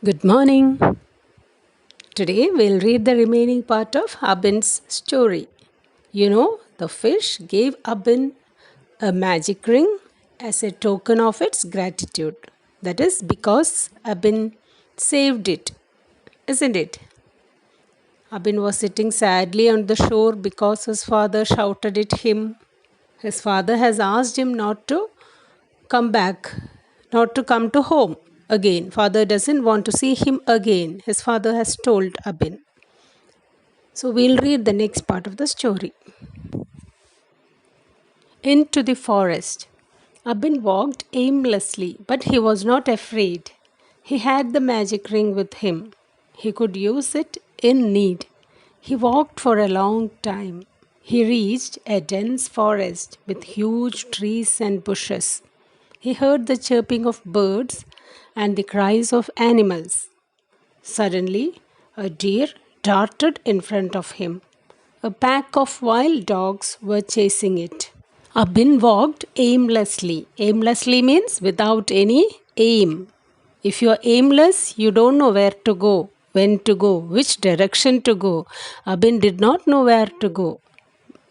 Good morning. Today we'll read the remaining part of Abin's story. The fish gave Abin a magic ring as a token of its gratitude. That is because Abin saved it, isn't it? Abin was sitting sadly on the shore because his father shouted at him. His father has asked him not to come back, not to come to home again. Father doesn't want to see him again. His father has told Abin. So we'll read the next part of the story. Into the forest. Abin walked aimlessly, but he was not afraid. He had the magic ring with him. He could use it in need. He walked for a long time. He reached a dense forest with huge trees and bushes. He heard the chirping of birds and the cries of animals. Suddenly, a deer darted in front of him. A pack of wild dogs were chasing it. Abin walked aimlessly. Aimlessly means without any aim. If you are aimless, you don't know where to go, when to go, which direction to go. Abin did not know where to go.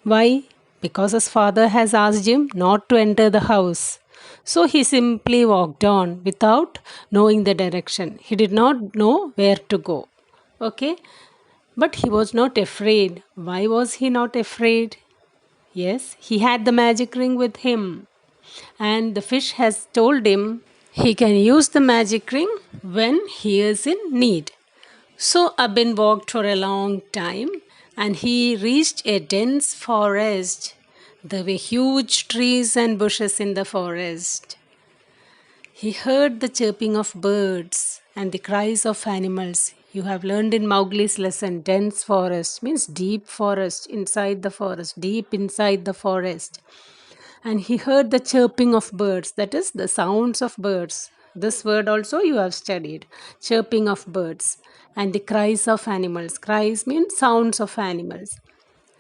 Why? Because his father has asked him not to enter the house. So he simply walked on without knowing the direction. He did not know where to go. Okay? But he was not afraid. Why was he not afraid? Yes, he had the magic ring with him. And the fish has told him he can use the magic ring when he is in need. So Abin walked for a long time and he reached a dense forest. There were huge trees and bushes in the forest. He heard the chirping of birds and the cries of animals. You have learned in Mowgli's lesson, dense forest means deep forest, inside the forest, deep inside the forest. And he heard the chirping of birds, that is, the sounds of birds. This word also you have studied, chirping of birds. And the cries of animals. Cries mean sounds of animals.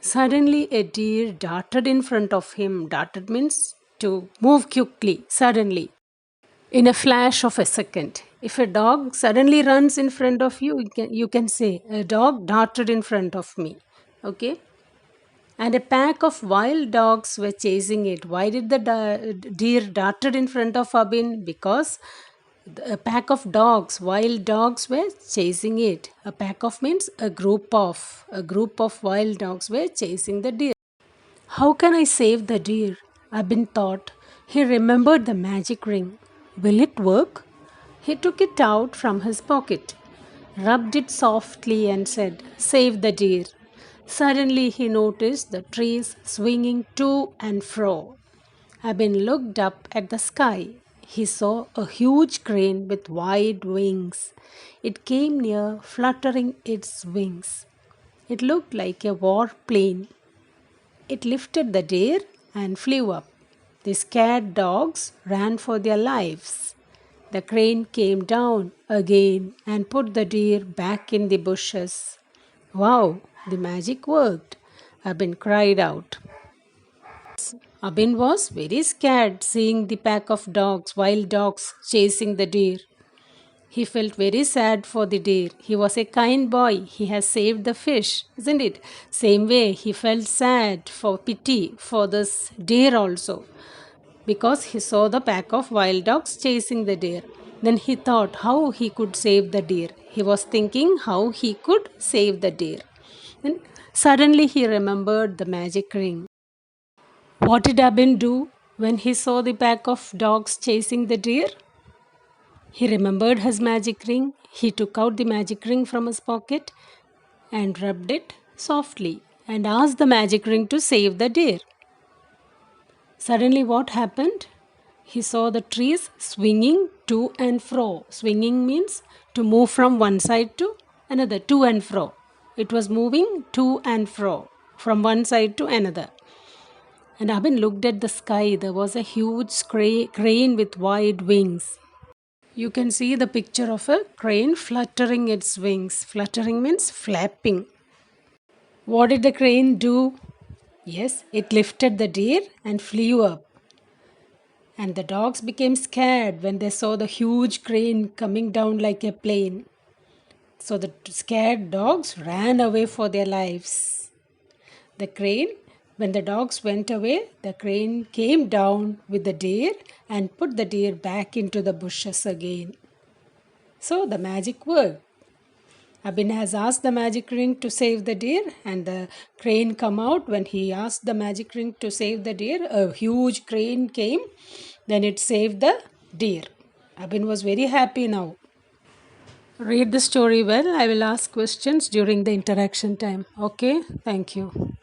Suddenly a deer darted in front of him. Darted means to move quickly, suddenly, in a flash of a second. If a dog suddenly runs in front of you, you can say, a dog darted in front of me. Okay? And a pack of wild dogs were chasing it. Why did the deer darted in front of Abin? Because a pack of dogs, wild dogs were chasing it. A pack of means a group of wild dogs were chasing the deer. How can I save the deer? Abin thought. He remembered the magic ring. Will it work? He took it out from his pocket, rubbed it softly, and said, "Save the deer." Suddenly he noticed the trees swinging to and fro. Abin looked up at the sky. He saw a huge crane with wide wings. It came near, fluttering its wings. It looked like a war plane. It lifted the deer and flew up. The scared dogs ran for their lives. The crane came down again and put the deer back in the bushes. Wow, the magic worked. Abin cried out. Abin was very scared seeing the pack of dogs, wild dogs, chasing the deer. He felt very sad for the deer. He was a kind boy. He has saved the fish, isn't it? Same way, he felt sad for pity for this deer also because he saw the pack of wild dogs chasing the deer. Then he thought how he could save the deer. He was thinking how he could save the deer. Then suddenly he remembered the magic ring. What did Abin do when he saw the pack of dogs chasing the deer? He remembered his magic ring. He took out the magic ring from his pocket and rubbed it softly and asked the magic ring to save the deer. Suddenly, what happened? He saw the trees swinging to and fro. Swinging means to move from one side to another, to and fro. It was moving to and fro from one side to another. And Abin looked at the sky. There was a huge crane with wide wings. You can see the picture of a crane fluttering its wings. Fluttering means flapping. What did the crane do? Yes, it lifted the deer and flew up. And the dogs became scared when they saw the huge crane coming down like a plane. So the scared dogs ran away for their lives. The crane, when the dogs went away, the crane came down with the deer and put the deer back into the bushes again. So the magic worked. Abin has asked the magic ring to save the deer, and the crane come out. When he asked the magic ring to save the deer, a huge crane came. Then it saved the deer. Abin was very happy now. Read the story well. I will ask questions during the interaction time. Okay, thank you.